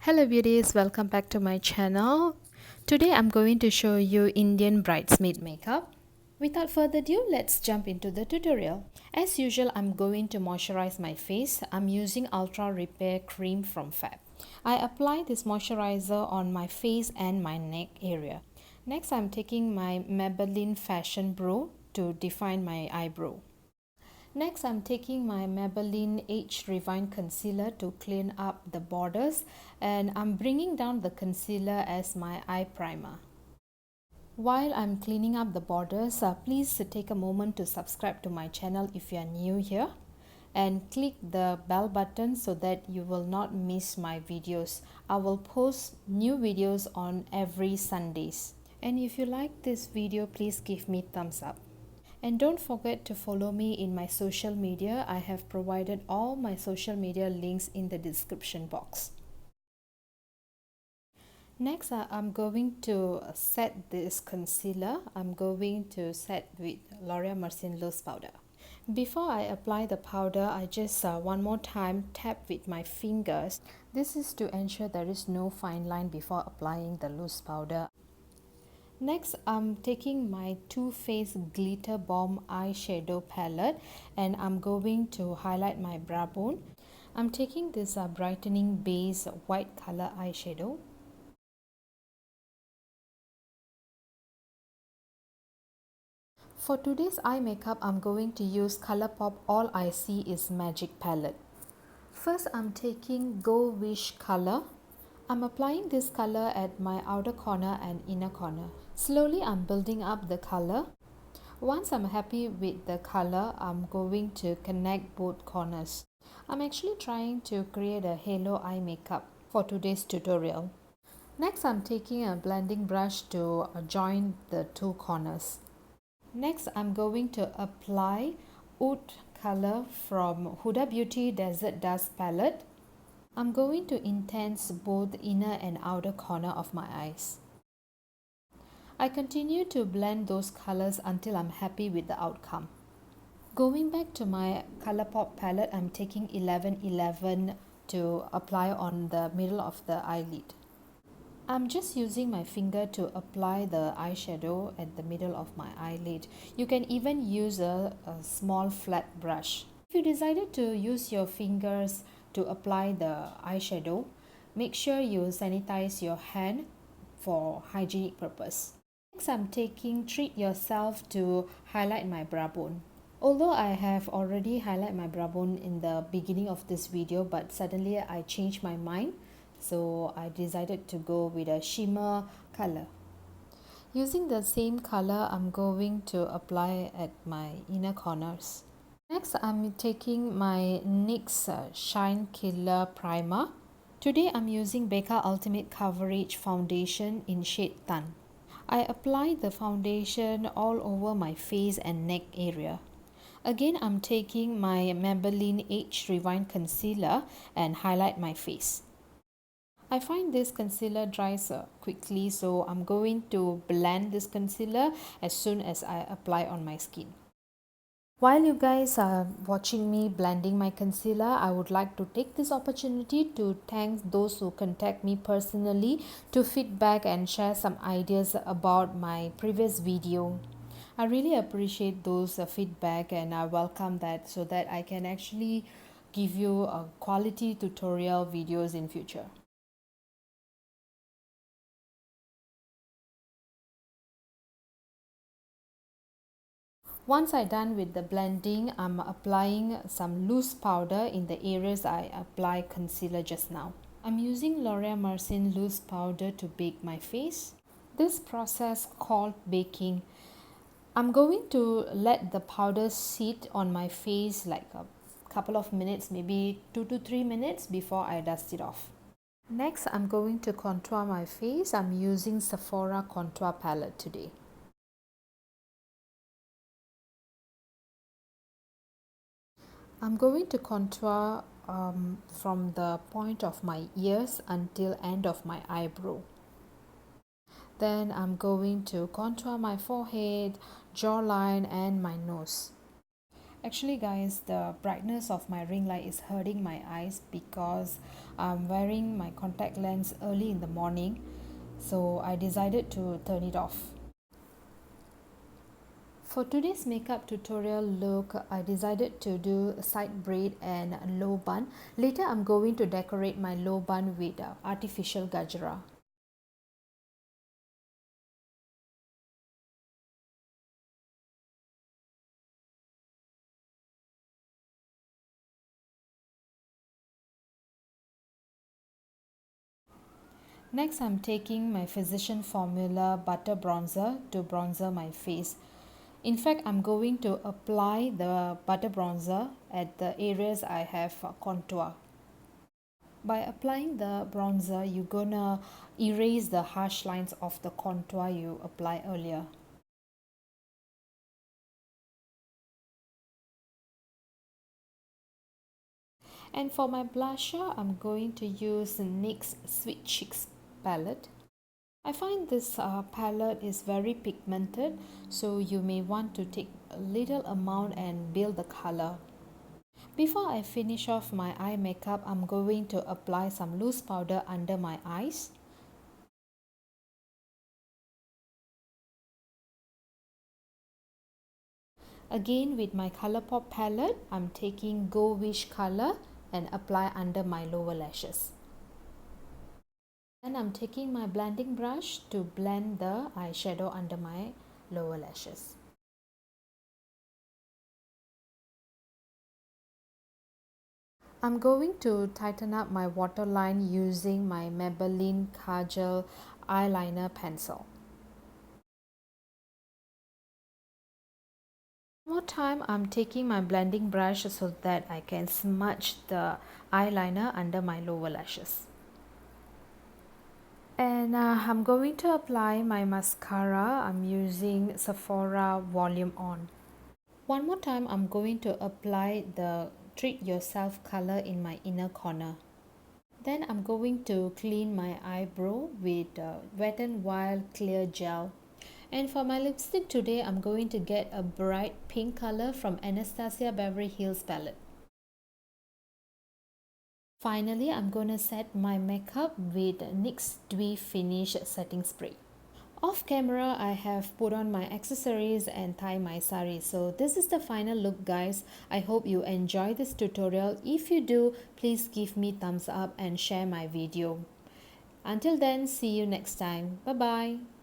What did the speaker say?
Hello beauties, welcome back to my channel. Today I'm going to show you Indian bridesmaid makeup. Without further ado, let's jump into the tutorial. As usual, I'm going to moisturize my face. I'm using Ultra Repair Cream from Fab. I apply this moisturizer on my face and my neck area. Next, I'm taking my Maybelline Fashion Brow to define my eyebrow. Next, I'm taking my Maybelline Age Refine Concealer to clean up the borders, and I'm bringing down the concealer as my eye primer. While I'm cleaning up the borders, please take a moment to subscribe to my channel if you are new here and click the bell button so that you will not miss my videos. I will post new videos on every Sundays. And if you like this video, please give me thumbs up. And don't forget to follow me in my social media. I have provided all my social media links in the description box. Next, I'm going to set this concealer. I'm going to set with L'Oreal Mercian Loose Powder. Before I apply the powder, I just one more time tap with my fingers. This is to ensure there is no fine line before applying the loose powder. Next, I'm taking my Too Faced Glitter Bomb eyeshadow palette and I'm going to highlight my brow bone. I'm taking this brightening base white color eyeshadow. For today's eye makeup, I'm going to use ColourPop All I See Is Magic palette. First, I'm taking Go Wish color. I'm applying this color at my outer corner and inner corner. Slowly, I'm building up the color. Once I'm happy with the color, I'm going to connect both corners. I'm actually trying to create a halo eye makeup for today's tutorial. Next, I'm taking a blending brush to join the two corners. Next, I'm going to apply Oud color from Huda Beauty Desert Dust palette. I'm going to intense both inner and outer corner of my eyes. I continue to blend those colors until I'm happy with the outcome. Going back to my ColourPop palette, I'm taking 1111 to apply on the middle of the eyelid. I'm just using my finger to apply the eyeshadow at the middle of my eyelid. You can even use a small flat brush. If you decided to use your fingers to apply the eyeshadow, make sure you sanitize your hand for hygienic purpose. Next, I'm taking Treat Yourself to highlight my brow bone. Although I have already highlighted my brow bone in the beginning of this video, but suddenly I changed my mind, so I decided to go with a shimmer color. Using the same color, I'm going to apply at my inner corners. Next, I'm taking my NYX Shine Killer Primer. Today, I'm using Becca Ultimate Coverage Foundation in shade Tan. I apply the foundation all over my face and neck area. Again, I'm taking my Maybelline Age Refine Concealer and highlight my face. I find this concealer dries quickly, so I'm going to blend this concealer as soon as I apply on my skin. While you guys are watching me blending my concealer, I would like to take this opportunity to thank those who contact me personally to feedback and share some ideas about my previous video. I really appreciate those feedback and I welcome that so that I can actually give you a quality tutorial videos in future. Once I'm done with the blending, I'm applying some loose powder in the areas I applied concealer just now. I'm using L'Oreal Mercian Loose Powder to bake my face. This process called baking. I'm going to let the powder sit on my face like a couple of minutes, maybe 2 to 3 minutes before I dust it off. Next, I'm going to contour my face. I'm using Sephora Contour Palette today. I'm going to contour from the point of my ears until end of my eyebrow. Then I'm going to contour my forehead, jawline and my nose. Actually guys, the brightness of my ring light is hurting my eyes because I'm wearing my contact lens early in the morning, so I decided to turn it off. For today's makeup tutorial look, I decided to do a side braid and low bun. Later I'm going to decorate my low bun with artificial gajra. Next, I'm taking my Physician Formula Butter Bronzer to bronzer my face. In fact, I'm going to apply the butter bronzer at the areas I have contour. By applying the bronzer, you're gonna erase the harsh lines of the contour you applied earlier. And for my blusher, I'm going to use NYX Sweet Cheeks palette. I find this palette is very pigmented, so you may want to take a little amount and build the color. Before I finish off my eye makeup, I'm going to apply some loose powder under my eyes. Again with my Colourpop palette, I'm taking Go Wish color and apply under my lower lashes. Then I'm taking my blending brush to blend the eyeshadow under my lower lashes. I'm going to tighten up my waterline using my Maybelline Kajal eyeliner pencil. One more time, I'm taking my blending brush so that I can smudge the eyeliner under my lower lashes. And I'm going to apply my mascara. I'm using Sephora Volume On. One more time, I'm going to apply the Treat Yourself color in my inner corner. Then I'm going to clean my eyebrow with Wet n Wild Clear Gel. And for my lipstick today, I'm going to get a bright pink color from Anastasia Beverly Hills palette. Finally, I'm going to set my makeup with NYX Dewy Finish Setting Spray. Off camera, I have put on my accessories and tie my sari. So this is the final look guys. I hope you enjoy this tutorial. If you do, please give me thumbs up and share my video. Until then, see you next time. Bye bye.